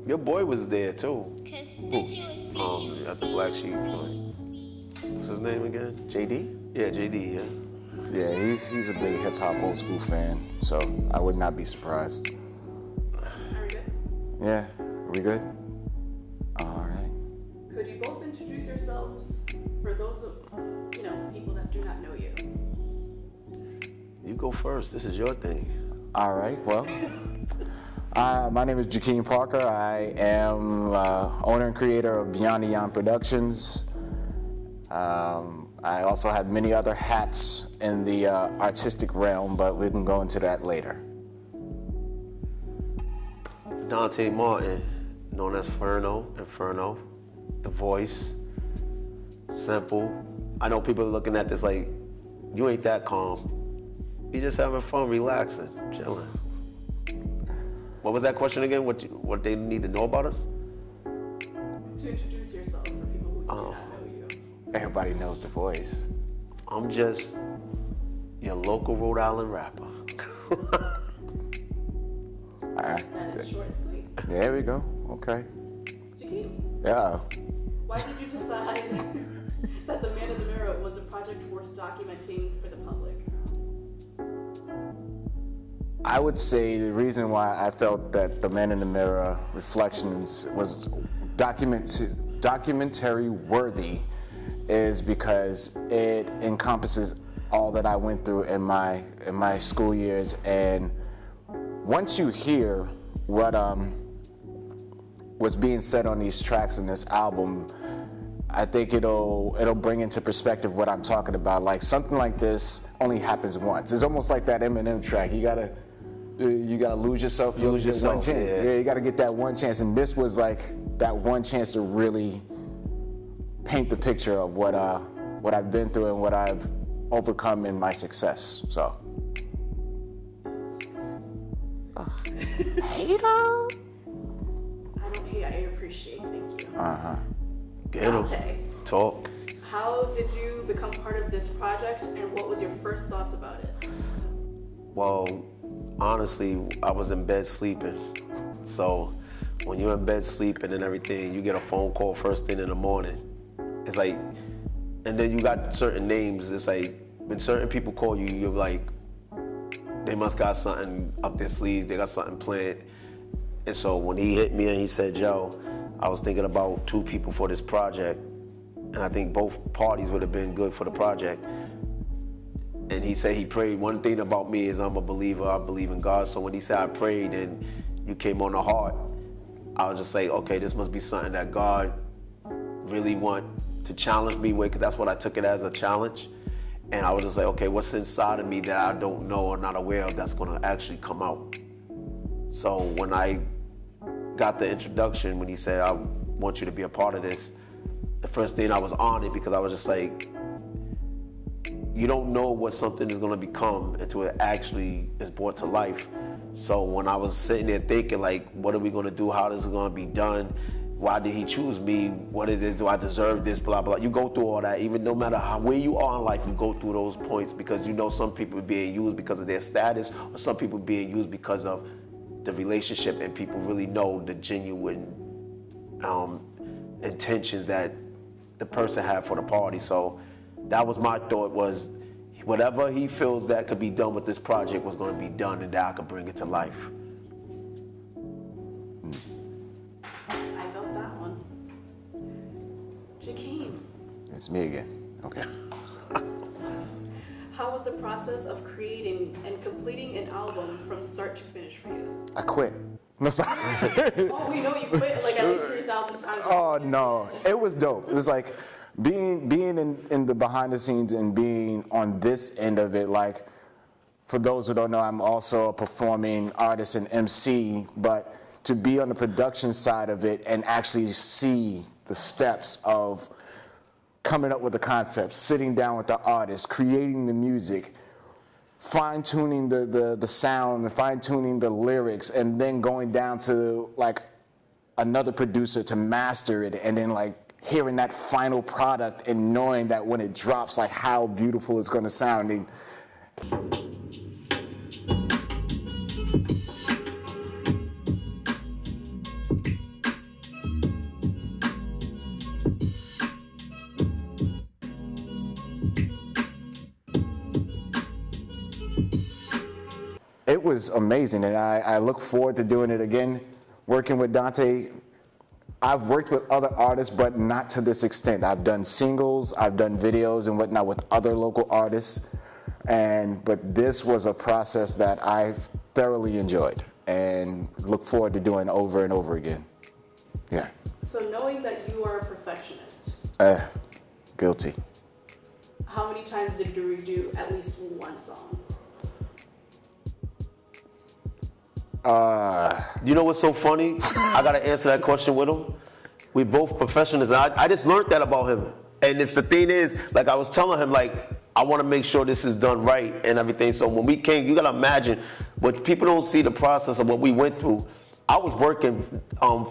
Your boy was there too. At the Black Sheep joint. What's his name again? JD? Yeah, JD, yeah. Yeah, he's a big hip hop old school fan, so I would not be surprised. Are we good? Yeah, are we good? All right. Could you both introduce yourselves for those of people that do not know you? You go first. This is your thing. All right, well, my name is Yakim Parker. I am owner and creator of Beyond Eons Productions. I also have many other hats in the artistic realm, but we can go into that later. Dante Martin, known as Inferno, the voice, simple. I know people are looking at this like, you ain't that calm. You just having fun, relaxing, chilling. What was that question again? What they need to know about us? To introduce yourself for people who do not know you. Everybody knows the voice. I'm just your local Rhode Island rapper. All right. That is short and sweet. There we go. Okay. Yakim, Yeah. why did you decide that The Man in the Mirror was a project worth documenting for the public? I would say the reason why I felt that The Man in the Mirror Reflections was documentary worthy is because it encompasses all that I went through in my school years, and once you hear what was being said on these tracks in this album, I think it'll bring into perspective what I'm talking about. Like something like this only happens once. It's almost like that Eminem track. You gotta lose yourself. You lose yourself. One chance. Yeah, you gotta get that one chance. And this was like that one chance to really paint the picture of what I've been through and what I've overcome in my success. So. Hater. I don't hate, I appreciate. Thank you. Get 'em. Dante, Talk. how did you become part of this project, and what was your first thoughts about it? Well, honestly, I was in bed sleeping. So when you're in bed sleeping and everything, you get a phone call first thing in the morning. It's like, and then you got certain names. It's like when certain people call you, you're like, they must got something up their sleeves. They got something planned. And so when he hit me and he said, "Joe, I was thinking about 2 people for this project, and I think both parties would have been good for the project." And he said he prayed. One thing about me is I'm a believer. I believe in God. So when he said I prayed and you came on the heart, I was just like, okay, this must be something that God really want to challenge me with, because that's what I took it as, a challenge. And I was just like, okay, what's inside of me that I don't know or not aware of that's gonna actually come out? So when I got the introduction, when he said, I want you to be a part of this, the first thing I was on it, because I was just like, you don't know what something is gonna become until it actually is brought to life. So when I was sitting there thinking like, what are we gonna do? How this is gonna be done? Why did he choose me? What is this? Do I deserve this? Blah, blah. You go through all that. Even no matter where you are in life, you go through those points, because you know some people are being used because of their status, or some people being used because of the relationship, and people really know the genuine intentions that the person had for the party. So that was my thought, was whatever he feels that could be done with this project was going to be done, and that I could bring it to life. I felt that one. Yakim, It's me again. Okay. how was the process of creating and completing an album from start to finish for you? I quit. No, sorry. Oh, we know you quit like at least 3,000 times. Oh no, it was dope. It was like being in the behind the scenes and being on this end of it. Like, for those who don't know, I'm also a performing artist and MC, but to be on the production side of it and actually see the steps of coming up with the concepts, sitting down with the artist, creating the music, fine-tuning the sound, fine-tuning the lyrics, and then going down to like another producer to master it, and then like hearing that final product and knowing that when it drops, like how beautiful it's going to sound. And was amazing, and I look forward to doing it again. Working with Dante, I've worked with other artists, but not to this extent. I've done singles, I've done videos and whatnot with other local artists, but this was a process that I've thoroughly enjoyed and look forward to doing over and over again. Yeah. So knowing that you are a perfectionist, Guilty. how many times did you redo at least one song? You know what's so funny? I gotta answer that question with him. We both professionals. I just learned that about him. And the thing is, like I was telling him, like, I want to make sure this is done right and everything. So when we came, you gotta imagine, what people don't see the process of what we went through. I was working 9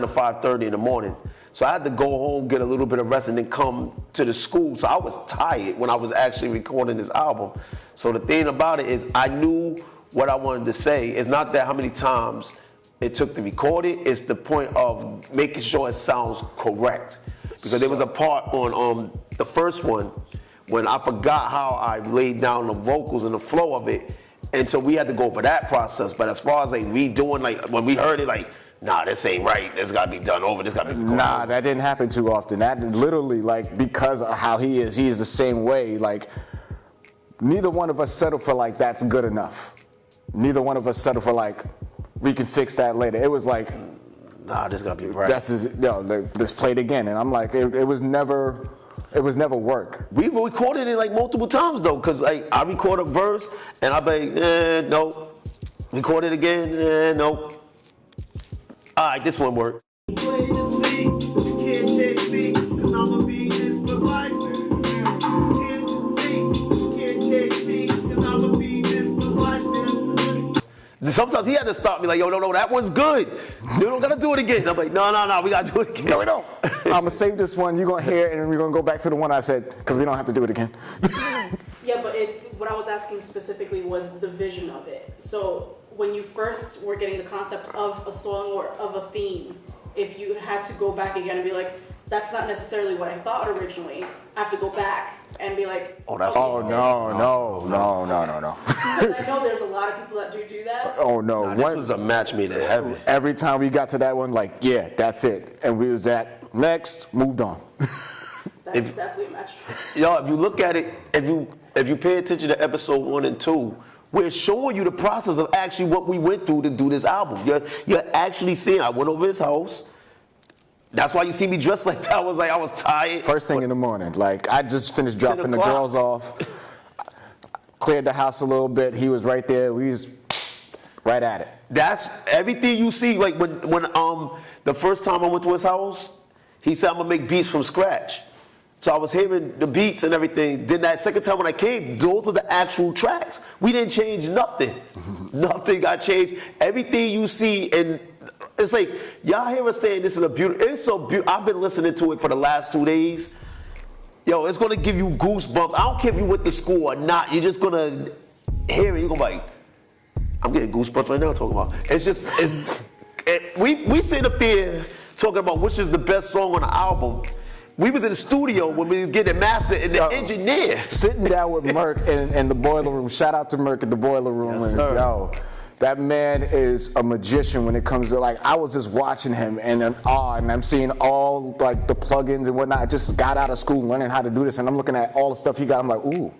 to 5:30 in the morning. So I had to go home, get a little bit of rest, and then come to the school. So I was tired when I was actually recording this album. So the thing about it is, I knew what I wanted to say. It's not that how many times it took to record it, it's the point of making sure it sounds correct. Because there was a part on the first one when I forgot how I laid down the vocals and the flow of it, and so we had to go over that process. But as far as like redoing, like when we heard it, like, nah, this ain't right, this gotta be done over, this gotta be recorded. Nah, that didn't happen too often. That literally, like, because of how he is the same way. Like, neither one of us settled for like, that's good enough. Neither one of us settled for like, we can fix that later. It was like, nah, this gotta be right. Let's play it again. And I'm like, it was never work. We recorded it like multiple times though, cause like I record a verse and I be like, no. Record it again, no. All right, this one worked. Sometimes he had to stop me like, yo, no, that one's good. You don't gotta do it again. I'm like, no, we gotta do it again. No, we don't. I'm gonna save this one, you're gonna hear it, and then we're gonna go back to the one I said, because we don't have to do it again. Yeah, but what I was asking specifically was the vision of it. So when you first were getting the concept of a song or of a theme, if you had to go back again and be like, that's not necessarily what I thought originally, I have to go back and be like, No. Because I know there's a lot of people that do that. Oh no. This was a match made in heaven. Every time we got to that one, like, yeah, that's it. And we was at next, moved on. That's definitely a match. Yo, if you look at it, if you pay attention to episode 1 and 2, we're showing you the process of actually what we went through to do this album. You're actually seeing, I went over his house. That's why you see me dressed like that. I was tired. First thing in the morning, like I just finished dropping the girls off, cleared the house a little bit. He was right there. We was right at it. That's everything you see. Like when the first time I went to his house, he said, I'm gonna make beats from scratch. So I was hearing the beats and everything. Then that second time when I came, those were the actual tracks. We didn't change nothing. Nothing got changed. Everything you see, and it's like, y'all hear us saying this is a beautiful, it's so beautiful. I've been listening to it for the last 2 days. Yo, it's gonna give you goosebumps. I don't care if you went to school or not. You're just gonna hear it. You're gonna be like, I'm getting goosebumps right now talking about. We sit up there talking about which is the best song on the album. We was in the studio when we was getting it mastered, and the engineer sitting down with Merk in the boiler room. Shout out to Merk in the boiler room. Yes, and sir. yo, that man is a magician when it comes to, like, I was just watching him and in awe, and I'm seeing all like the plugins and whatnot. I just got out of school learning how to do this, and I'm looking at all the stuff he got. I'm like, ooh,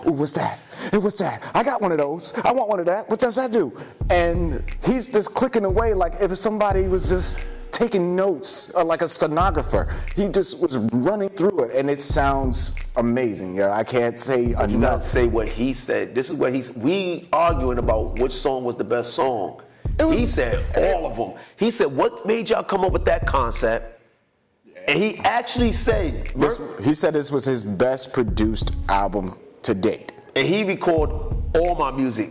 what's that? And what's that? I got one of those. I want one of that. What does that do? And he's just clicking away like if somebody was just taking notes, like a stenographer. He just was running through it, and it sounds amazing. Yeah, I can't say enough. You gotta say what he said. This is what we arguing about which song was the best song. He said all of them. He said, what made y'all come up with that concept? And he actually said, he said this was his best produced album to date. And he recorded all my music.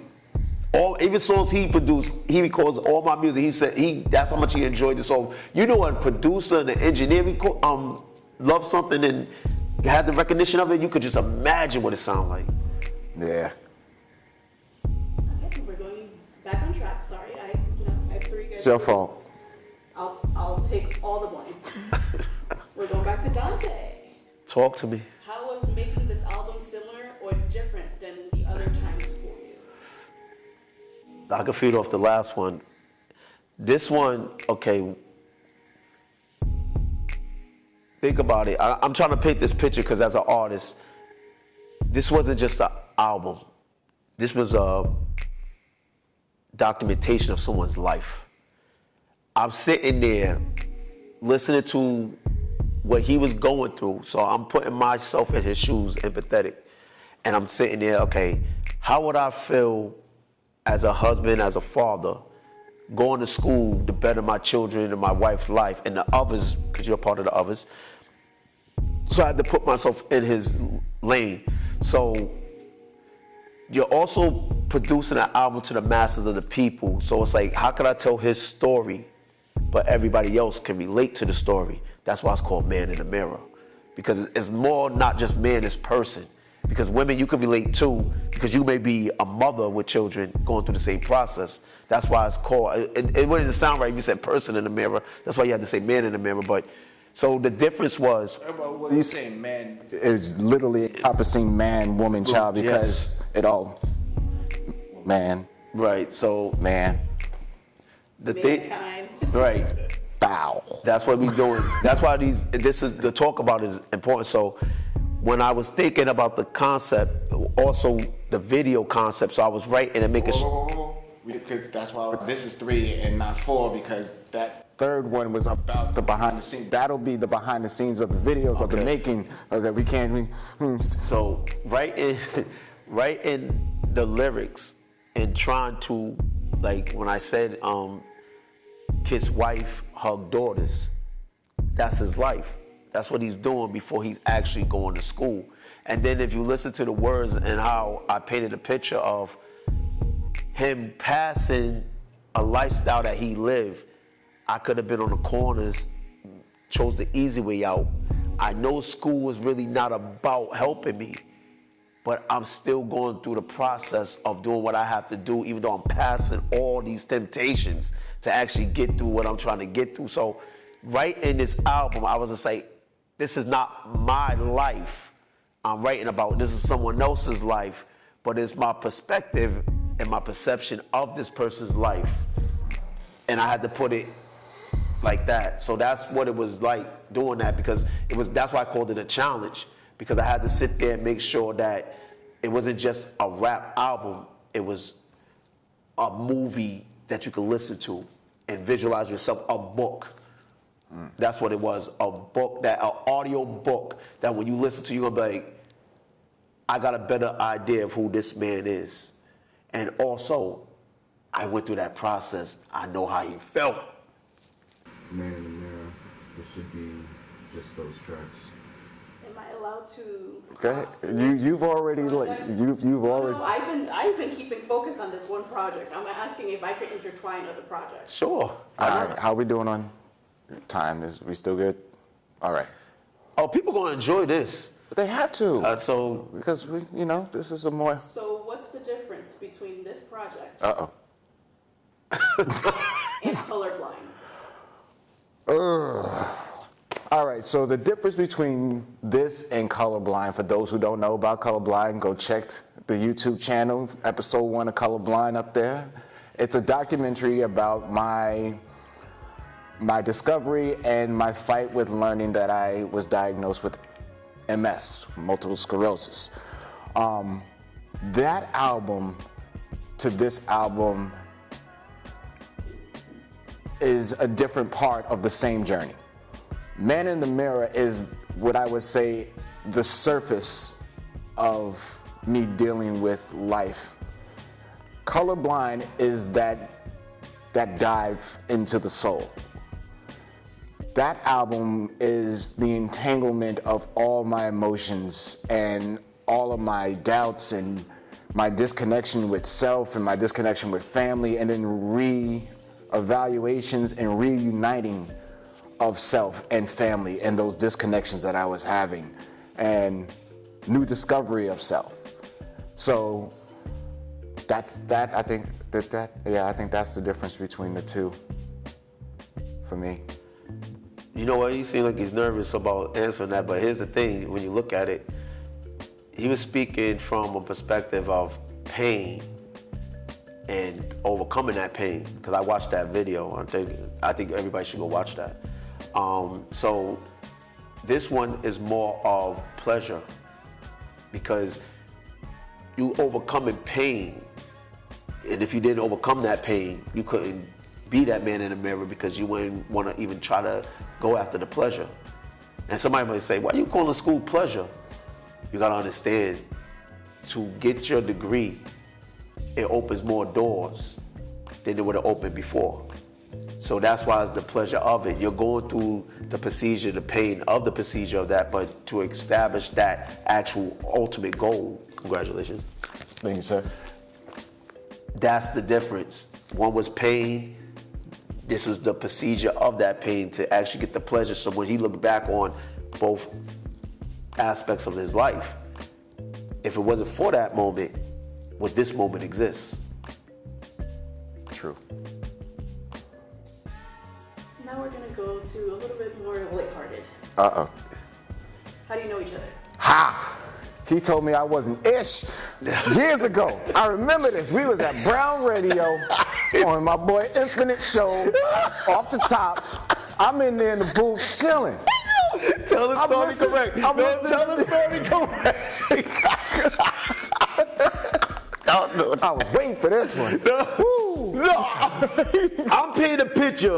Even songs he produced, he records all my music. He said that's how much he enjoyed the song. You know, a producer and an engineer love something and had the recognition of it, you could just imagine what it sounded like. Yeah. Okay, we're going back on track. Sorry, I threw you guys. It's your fault. I'll take all the blame. We're going back to Dante. Talk to me. How was making this album similar or different than the other times for you? I could feed off the last one. This one, okay. Think about it. I'm trying to paint this picture because as an artist, this wasn't just an album. This was a documentation of someone's life. I'm sitting there listening to what he was going through. So I'm putting myself in his shoes, empathetic. And I'm sitting there, okay, how would I feel as a husband, as a father, going to school to better my children and my wife's life and the others, because you're a part of the others. So I had to put myself in his lane. So you're also producing an album to the masses of the people. So it's like, how can I tell his story, but everybody else can relate to the story? That's why it's called Man in the Mirror. Because it's more not just man, it's person. Because women you can relate to, because you may be a mother with children going through the same process. That's why it's called, it wouldn't sound right if you said person in the mirror. That's why you had to say man in the mirror. But so the difference was. What are you saying, man? It's literally encompassing man, woman, child, because it all, man. Right, so. Man. The thing. Right. Bow. That's what we're doing. That's why the talk about is important. So when I was thinking about the concept, also the video concept, so I was writing and making. That's why this is 3 and not 4, because that third one was about the behind the scenes. That'll be the behind the scenes of the videos of the making of that we can't. So writing the lyrics and trying to, like when I said kiss wife, hug daughters, that's his life. That's what he's doing before he's actually going to school. And then if you listen to the words and how I painted a picture of him passing a lifestyle that he lived, I could have been on the corners, chose the easy way out. I know school was really not about helping me, but I'm still going through the process of doing what I have to do, even though I'm passing all these temptations to actually get through what I'm trying to get through. So writing this album, I was just like, this is not my life I'm writing about. This is someone else's life, but it's my perspective and my perception of this person's life. And I had to put it like that. So that's what it was like doing that, because that's why I called it a challenge, because I had to sit there and make sure that it wasn't just a rap album, it was a movie that you could listen to and visualize yourself, a book. That's what it was, a book, an audio book that when you listen to, you're gonna be like, I got a better idea of who this man is. And also, I went through that process. I know how he felt. Man in the Mirror, it should be just those tracks. Am I allowed to? Okay, you've already you've already. No, I've been keeping focus on this one project. I'm asking if I could intertwine other projects. Sure. All right, how we doing on time? Is we still good? All right. Oh, people gonna enjoy this. But they have to. So because we, this is a more. So what's the difference between this project Uh-oh. and Colorblind? All right, so the difference between this and Colorblind, for those who don't know about Colorblind, go check the YouTube channel, episode 1 of Colorblind up there. It's a documentary about my discovery and my fight with learning that I was diagnosed with MS, multiple sclerosis. That album to this album is a different part of the same journey. Man in the Mirror is what I would say the surface of me dealing with life. Colorblind is that dive into the soul. That album is the entanglement of all my emotions and all of my doubts and my disconnection with self and my disconnection with family, and then re-evaluations and reuniting of self and family and those disconnections that I was having, and new discovery of self. So that's that. I think that's the difference between the two for me. You know what? He seemed like he's nervous about answering that, but here's the thing: when you look at it, he was speaking from a perspective of pain and overcoming that pain. Because I watched that video. I think everybody should go watch that. So this one is more of pleasure, because you overcoming pain. And if you didn't overcome that pain, you couldn't be that man in the mirror, because you wouldn't want to even try to go after the pleasure. And somebody might say, why are you calling school pleasure? You got to understand, to get your degree, it opens more doors than it would have opened before. So that's why it's the pleasure of it. You're going through the procedure, the pain of the procedure of that, but to establish that actual ultimate goal. Congratulations. Thank you, sir. That's the difference. One was pain. This was the procedure of that pain to actually get the pleasure. So when he looked back on both aspects of his life, if it wasn't for that moment, would this moment exist? True. Now we're gonna go to a little bit more lighthearted. Uh-oh. How do you know each other? Ha! He told me I wasn't ish years ago. I remember this. We was at Brown Radio on my boy Infinite show. Off the top, I'm in there in the booth chilling. Tell the story correct. Tell the story correct. I was waiting for this one. No, I'm painting a picture.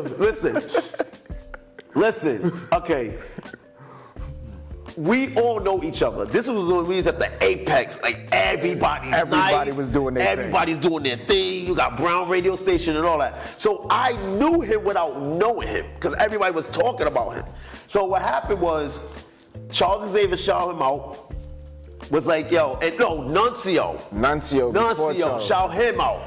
Listen. Okay. We all know each other. This was when we was at the apex. Like everybody was doing their thing. Everybody's doing their thing. You got Brown radio station and all that. So I knew him without knowing him, because everybody was talking about him. So what happened was, Charles Xavier shout him out. Was like, yo, and no, Nuncio shout him out.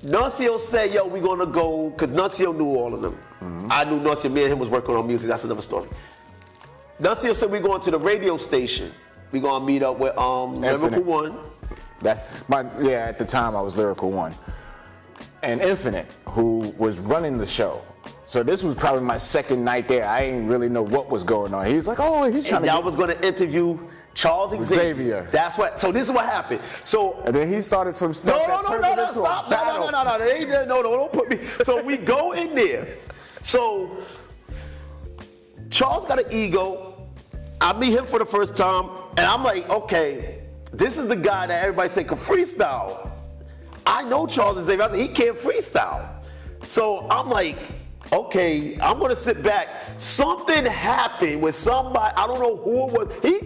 Nuncio said, yo, we gonna go, because Nuncio knew all of them. Mm-hmm. I knew Nuncio, me and him was working on music, that's another story. Nuncio said, we going to the radio station. We gonna meet up with Lyrical One. At the time I was Lyrical One. And Infinite, who was running the show. So this was probably my second night there. I didn't really know what was going on. He was like, oh, he's trying to. And I was gonna interview Charles Xavier. That's what. So this is what happened. So and then he started some stuff that turned into a battle. No, don't put me. So we go in there. So Charles got an ego. I meet him for the first time, and I'm like, okay, this is the guy that everybody say can freestyle. I know Charles Xavier. I said, he can't freestyle. So I'm like, okay, I'm gonna sit back. Something happened with somebody. I don't know who it was. He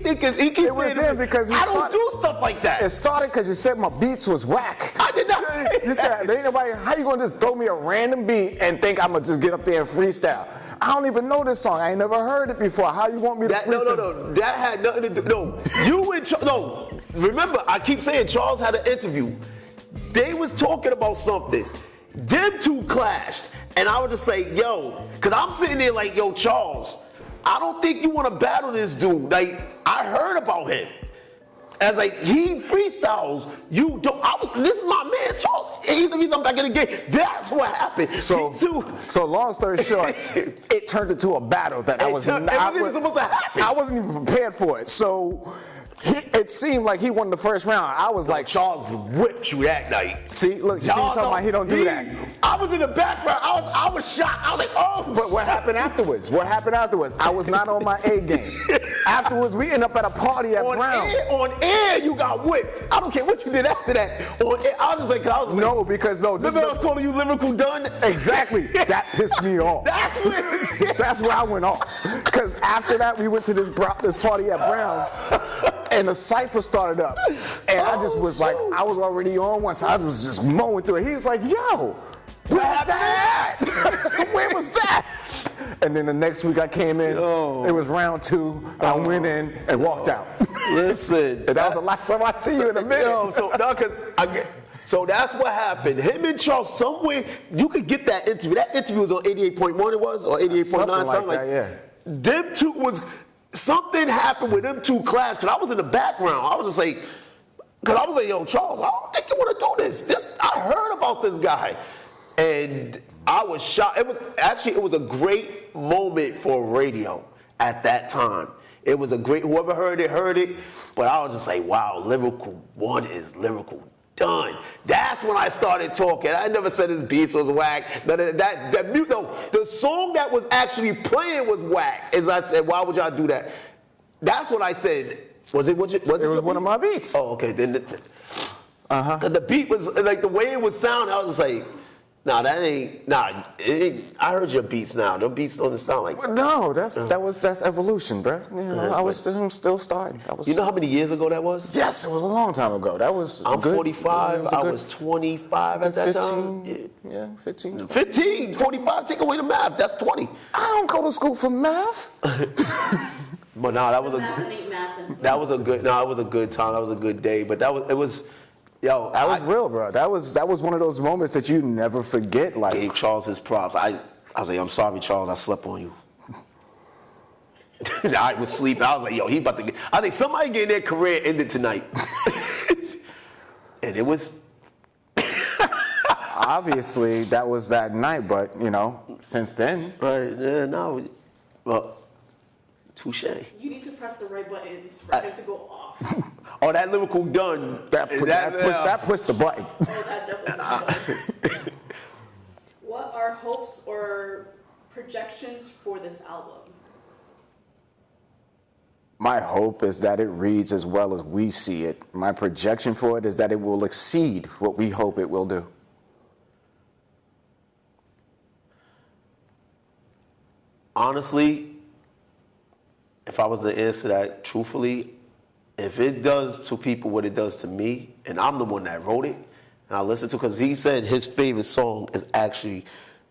keeps saying him because I don't do stuff like that. It started because you said my beats was whack. I did not say You said, ain't nobody, how you gonna just throw me a random beat and think I'm gonna just get up there and freestyle? I don't even know this song. I ain't never heard it before. How you want me to freestyle? No. That had nothing to do. No, you and no. Remember, I keep saying Charles had an interview. They was talking about something. Them two clashed. And I would just say, yo, because I'm sitting there like, yo, Charles, I don't think you want to battle this dude. Like, I heard about him. As like, he freestyles. You don't. This is my man, Charles. He's the reason I'm back in the game. That's what happened. So long story short, it turned into a battle that I wasn't even supposed to happen. I wasn't even prepared for it. So it seemed like he won the first round. I was like, Charles whipped you that night. See, look, you see him talking about he don't do that. I was in the background. I was shocked. I was like, oh. But what happened afterwards? I was not on my A game. Afterwards, we end up at a party at Brown. On air, you got whipped. I don't care what you did after that. On air, I was just like, Remember I was calling you Lyrical Done? Exactly. That pissed me off. That's where I went off. Because after that, we went to this party at Brown. And the cypher started up. And I just was like, I was already on one, so I was just mowing through it. He was like, yo, where was that? Where was that? And then the next week I came in, it was round 2. I went in and walked out. Listen. And that was the last time I see you in a minute. So that's what happened. Him and Charles, somewhere, you could get that interview. That interview was on 88.1 it was, or 88.9, something like that. Yeah. Them two was... Something happened with them two clash, because I was in the background. I was just like, yo, Charles, I don't think you want to do this. I heard about this guy. And I was shocked. It was a great moment for radio at that time. It was a great, whoever heard it. But I was just like, wow, Lyrical One is Lyrical done. That's when I started talking. I never said his beats was whack. The song that was actually playing was whack. As I said, why would y'all do that? That's what I said. Was it one of my beats. Oh, okay. Then, the beat was like the way it was sound. I was like, nah, that ain't. Nah, it ain't, I heard your beats now. The beats don't sound like. No, that's evolution, bro. You know, I was still starting. You know how many years ago that was? Yes, it was a long time ago. That was. I'm 45. I was 25 at that 15, time. Yeah, 15. 15, 45. Take away the math. That's 20. I don't go to school for math. But no, that was Math ain't mathin'. that was a good. No, it was a good time. That was a good day. But it was. Yo, That was real, bro. That was one of those moments that you never forget. Like, gave Charles his props. I was like, I'm sorry, Charles, I slept on you. I was sleeping. I was like, yo, he about to get. I think somebody getting their career ended tonight. And it was. obviously, that was that night, but you know, since then, Right, yeah, no. Well, touche. You need to press the right buttons for him to go off. Oh, that lyrical done. that pushed the button. That definitely. What are hopes or projections for this album? My hope is that it reads as well as we see it. My projection for it is that it will exceed what we hope it will do. Honestly, if I was to answer that truthfully, if it does to people what it does to me, and I'm the one that wrote it, and I listened to, because he said his favorite song is actually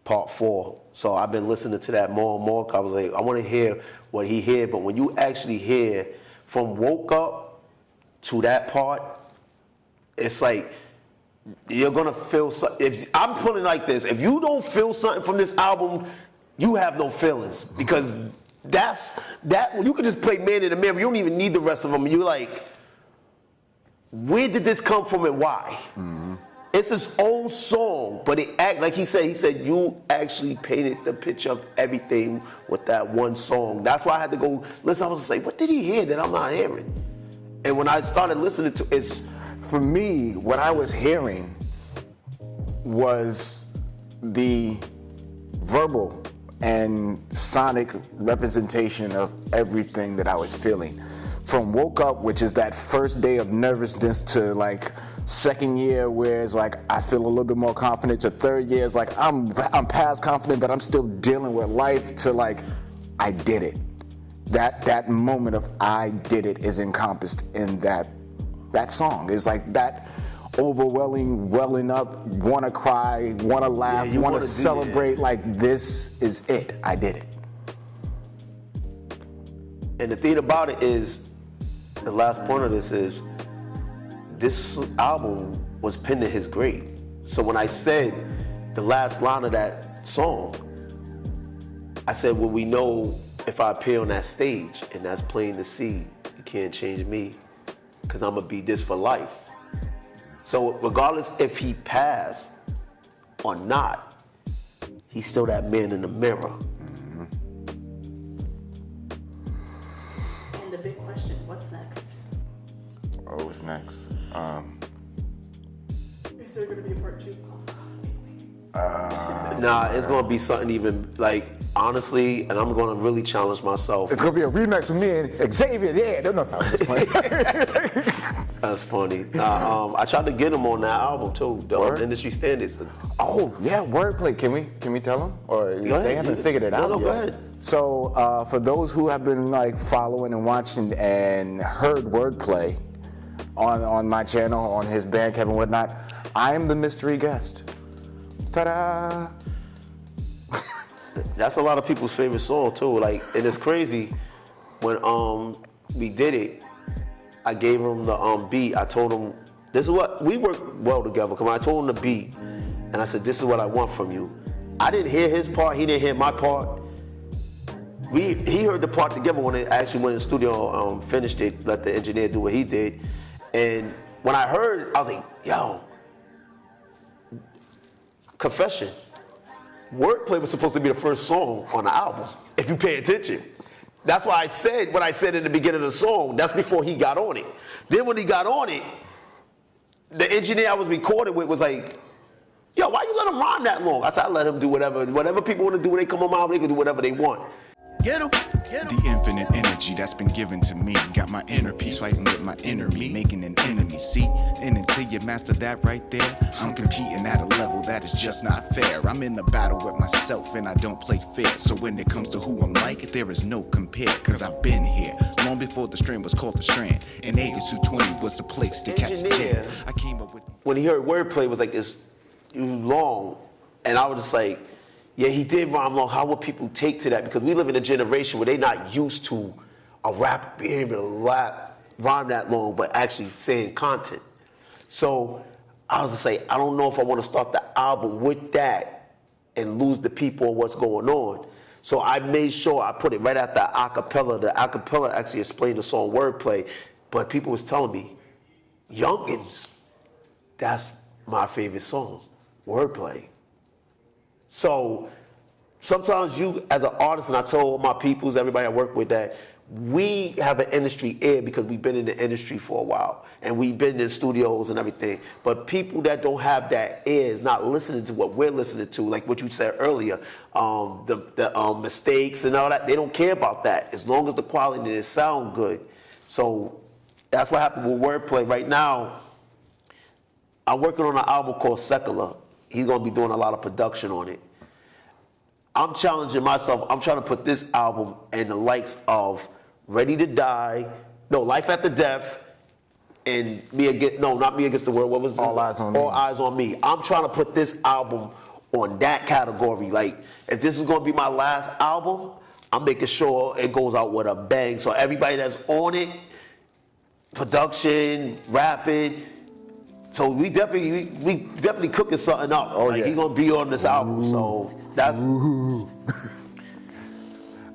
part 4. So I've been listening to that more and more, 'cause I was like, I want to hear what he heard. But when you actually hear from Woke Up to that part, it's like, you're going to feel something. If I'm putting it like this, if you don't feel something from this album, you have no feelings, because you can just play Man in the Mirror. You don't even need the rest of them. You're like, where did this come from and why? Mm-hmm. It's his own song, but it act like he said you actually painted the picture of everything with that one song. That's why I had to go listen. I was like, what did he hear that I'm not hearing? And when I started listening to it's For me, what I was hearing was the verbal and sonic representation of everything that I was feeling. From Woke Up, which is that first day of nervousness, to like second year where it's like I feel a little bit more confident, to third year it's like I'm past confident but I'm still dealing with life, to like I did it. That moment of I did it is encompassed in that song. It's like that overwhelming, welling up, wanna cry, wanna laugh, wanna celebrate, like this is it. I did it. And the thing about it is, the last point of this is, this album was pinned to his grave. So when I said the last line of that song, I said, well, we know if I appear on that stage, and that's plain to see, you can't change me, because I'm gonna be this for life. So regardless if he passed or not, he's still that man in the mirror. And the big question, what's next? Oh, what's next? Is there going to be a part 2? Nah, it's gonna be something even like, honestly, and I'm gonna really challenge myself. It's gonna be a remix with me and Xavier. Yeah, don't know something. That's funny. I tried to get him on that album too, the industry standards. Oh yeah, Wordplay. Can we tell them, or they haven't figured it out No, yet? go ahead. So for those who have been like following and watching and heard Wordplay on my channel, on his Bandcamp and whatnot, I am the mystery guest. Ta-da! That's a lot of people's favorite song too. Like, and it's crazy when we did it. I gave him the beat. I told him this is what we work well together. Come on, I told him the beat, and I said, "This is what I want from you." I didn't hear his part. He didn't hear my part. He heard the part together when it actually went in the studio, finished it, let the engineer do what he did, and when I heard, I was like, "Yo." Confession. Wordplay was supposed to be the first song on the album, if you pay attention. That's why I said what I said in the beginning of the song. That's before he got on it. Then when he got on it, the engineer I was recording with was like, yo, why you let him rhyme that long? I said, I let him do whatever people want to do when they come on my album, they can do whatever they want. Get him. The infinite energy that's been given to me. Got my inner peace fighting with my inner me, making an enemy. See, and until you master that right there, I'm competing at a level that is just not fair. I'm in a battle with myself and I don't play fair. So when it comes to who I'm like, there is no compare. Cause I've been here long before the strand was called the strand. And Aegis 220 was the place to catch a jam. I came up with. When he heard Wordplay, it was like this long, and I was just like, yeah, he did rhyme long. How would people take to that? Because we live in a generation where they're not used to a rapper being able to rhyme that long, but actually saying content. So I was just like, I don't know if I want to start the album with that and lose the people on what's going on. So I made sure I put it right after the acapella. The acapella actually explained the song Wordplay, but people was telling me, Youngins, that's my favorite song, Wordplay. So sometimes you, as an artist, and I told my peoples, everybody I work with, that we have an industry ear because we've been in the industry for a while and we've been in studios and everything. But people that don't have that ear is not listening to what we're listening to, like what you said earlier, the mistakes and all that. They don't care about that as long as the quality and it sound good. So that's what happened with Wordplay. Right now, I'm working on an album called Secular. He's going to be doing a lot of production on it. I'm challenging myself. I'm trying to put this album in the likes of Ready to Die, Life After Death, and Not Me Against the World. What was this? All Eyes on Me. All Eyes on Me. I'm trying to put this album on that category. Like, if this is going to be my last album, I'm making sure it goes out with a bang. So everybody that's on it, production, rapping. So we definitely cooking something up. Oh, yeah. He's gonna be on this album. So that's.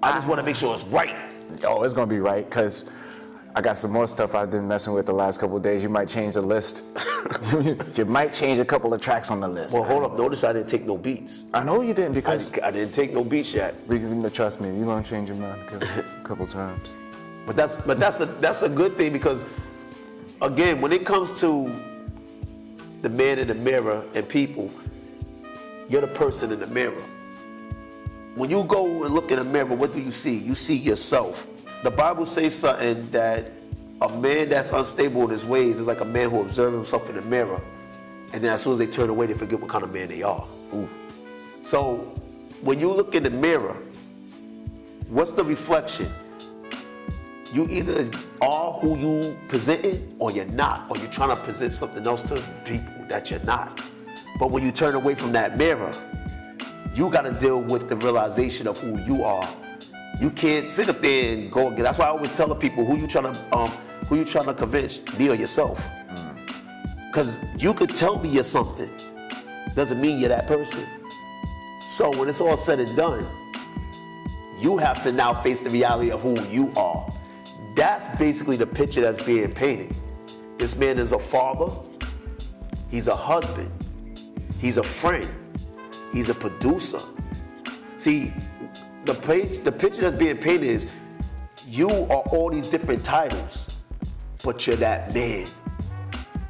I just want to make sure it's right. Oh, it's gonna be right, cause I got some more stuff I've been messing with the last couple of days. You might change the list. You might change a couple of tracks on the list. Well, hold up. Notice I didn't take no beats. I know you didn't, because I didn't take no beats yet. trust me, you're gonna change your mind a couple times. But that's a good thing, because again, when it comes to the man in the mirror and people, you're the person in the mirror. When you go and look in the mirror, what do you see? You see yourself. The Bible says something that a man that's unstable in his ways is like a man who observes himself in the mirror, and then as soon as they turn away, they forget what kind of man they are. Ooh. So when you look in the mirror, what's the reflection? You either are who you presenting or you're not, or you're trying to present something else to people that you're not. But when you turn away from that mirror, you got to deal with the realization of who you are. You can't sit up there and go again. That's why I always tell the people, who you trying to convince, me or yourself. Because you could tell me you're something, doesn't mean you're that person. So when it's all said and done, you have to now face the reality of who you are. That's basically the picture that's being painted. This man is a father, he's a husband, he's a friend, he's a producer. See, the picture that's being painted is, you are all these different titles, but you're that man.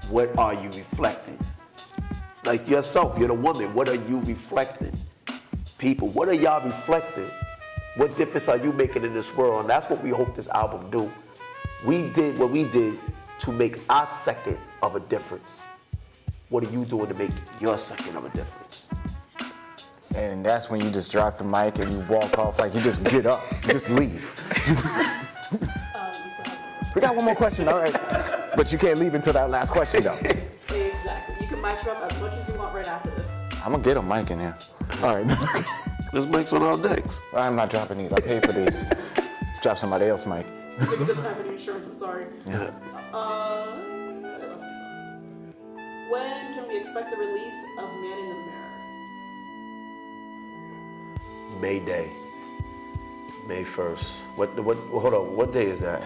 What are you reflecting? Like yourself, you're the woman, what are you reflecting? People, what are y'all reflecting? What difference are you making in this world? And that's what we hope this album do. We did what we did to make our second of a difference. What are you doing to make your second of a difference? And that's when you just drop the mic and you walk off, like you just get up, you just leave. We got one more question, all right. But you can't leave until that last question, though. Exactly. You can mic drop as much as you want right after this. I'm gonna get a mic in here. All right. This mic's on our necks. I'm not dropping these. I paid for these. Drop somebody else's mic. So you doesn't have any insurance, I'm sorry. Yeah. Let's see. When can we expect the release of Man in the Mirror? May Day. May 1st. Hold on, what day is that?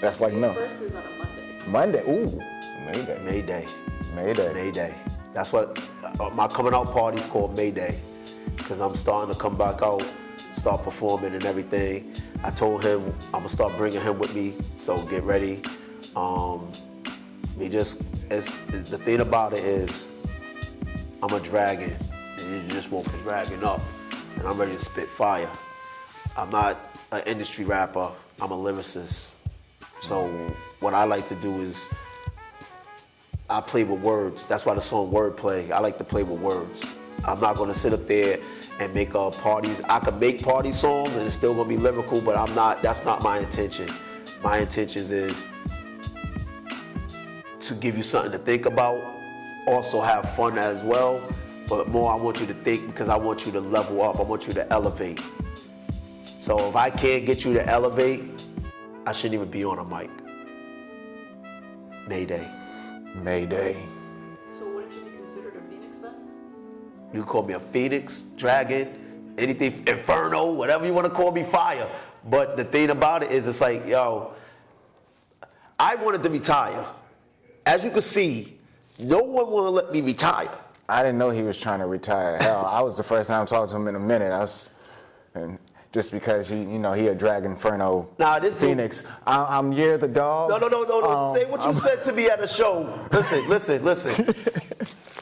That's like no. First is on a Monday. Monday. Ooh. May Day. May Day. May Day. May Day. That's what my coming out party's called, May Day, because I'm starting to come back out, start performing and everything. I told him I'm gonna start bringing him with me, so get ready. The thing about it is, I'm a dragon, and you just won't be dragging up, and I'm ready to spit fire. I'm not an industry rapper, I'm a lyricist. So what I like to do is, I play with words. That's why the song Wordplay, I like to play with words. I'm not gonna sit up there and make parties. I could make party songs and it's still gonna be lyrical, but that's not my intention. My intention is to give you something to think about, also have fun as well, but more I want you to think because I want you to level up, I want you to elevate. So if I can't get you to elevate, I shouldn't even be on a mic. Mayday. Mayday. So wouldn't you be considered a phoenix then? You call me a phoenix, dragon, anything, inferno, whatever you want to call me, fire. But the thing about it is, it's like, yo, I wanted to retire. As you can see, no one want to let me retire. I didn't know he was trying to retire. Hell, I was the first time talking to him in a minute. And just because he a Dragon Inferno Phoenix. I'm Year the dog. No. Say what you said to me at a show. Listen.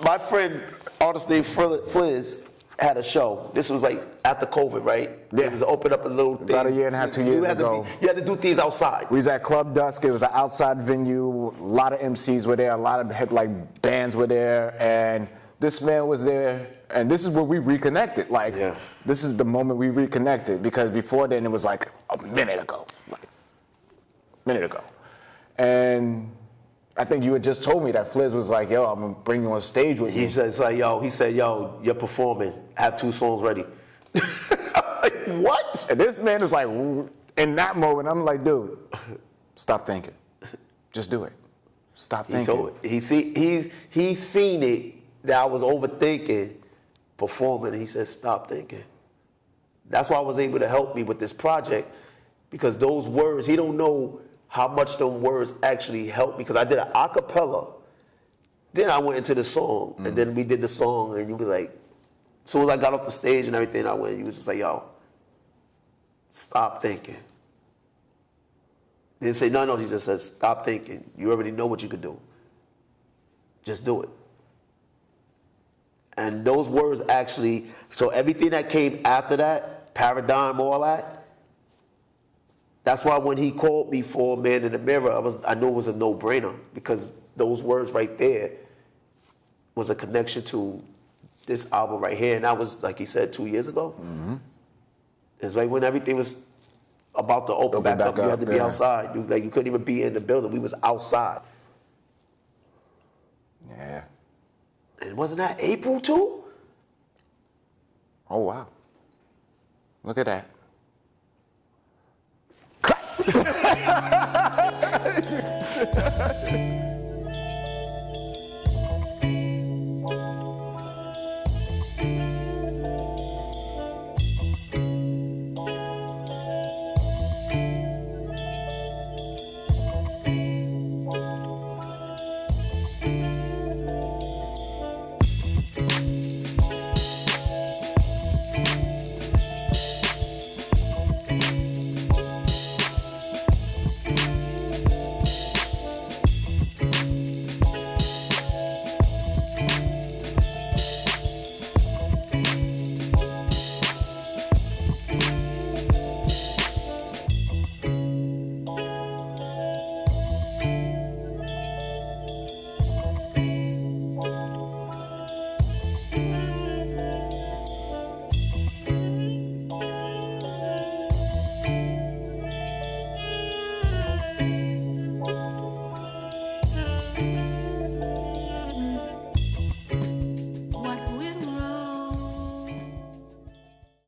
My friend, artist named Fliz, had a show. This was like after COVID, right? Yeah. It was open up a little thing. About a year and a half, 2 years ago. You had to do things outside. We was at Club Dusk. It was an outside venue. A lot of MCs were there. A lot of bands were there. And this man was there. And this is where we reconnected. This is the moment we reconnected. Because before then, it was like a minute ago. And I think you had just told me that Fliz was like, yo, I'm going to bring you on stage with me. He said, yo, you're performing. Have 2 songs ready. I'm like, what? And this man is like, in that moment, I'm like, dude, stop thinking. Just do it. Stop thinking. He's seen it that I was overthinking performing. He said, stop thinking. That's why I was able to help me with this project, because those words, he don't know how much those words actually helped me, because I did an a cappella. Then I went into the song, and then we did the song, and you was like, as soon as I got off the stage and everything, you was just like, yo, stop thinking. He didn't say no, he just said, stop thinking. You already know what you could do. Just do it. And those words actually, so everything that came after that, paradigm, all that, that's why when he called me for Man in the Mirror, I knew it was a no-brainer, because those words right there was a connection to this album right here. And that was, like he said, 2 years ago. Mm-hmm. It's like when everything was about to open back up, you had to be outside. You couldn't even be in the building. We was outside. Yeah. And wasn't that April too? Oh, wow. Look at that. Cut!